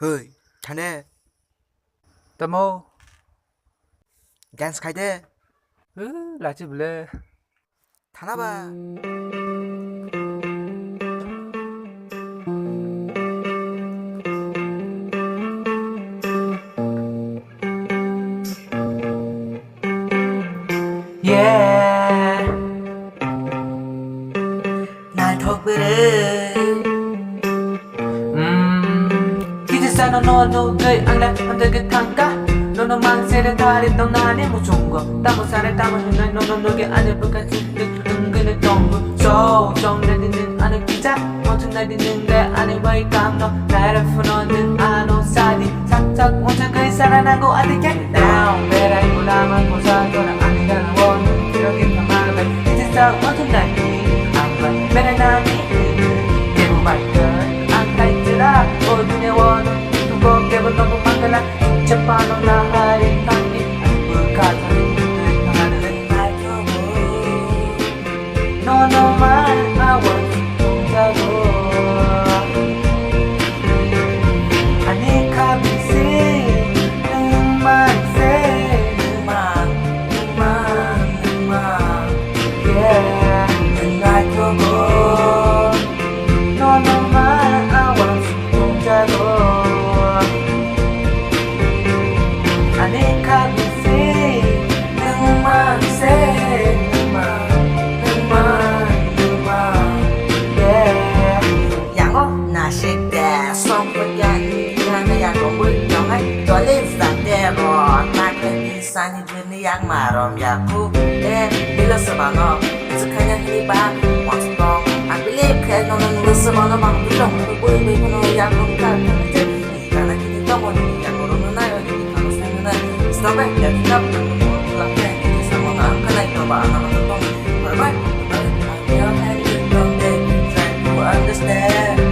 Hơi, 자네 Tamo. 댄스 가이드 Lachi bule. 타나봐. Yeah. 날 덕분에 기지사 너도 그 안래 한들그 탄가 너는 망세를 다리던 나니 뭐 좋은 거 땀을 살에 땀을 흘려 너는 너게 안에 불같은 은근히 동부 정정되는 않은 기자 모든 날이는 내 안에 왜 감너 나를 풀어는 안오 사디 삭삭 온전 그이 살아나고 어떻게 Now 베라이 몰라만 고사도라 아니가는 원은 그렇게 가만히 기지사 모든 날이 안봐 베라이 나니 대부 발걸 안 가있더라 모든의 원은 두고 깨본 너무 망갈라 재판으로 나하리 당기 불가사리 불가하는 날 두고 너만 아워진다고 아니 가비시 능만세 능만 yeah 날 두고 너만 아워진다고 아니 가비시 능만세 yeah 양호 나식대 성분야 이하는 양공을 영할 돌린 상대로 나는 이산이 주는 양마럼 야구에 밀렸어 만어 익숙하냐 힘이봐 왕성동 I believe 그 너는 눌렀어 만어 막 눌러물고 보이고 너 양공 갈텐데 이가나 기는 영혼이 양으로는 나열이 가로세는 스톱에 여기가 불락해 기사모는 안가나 있어봐 나는 동 벌벌 I feel happy don't they try to understand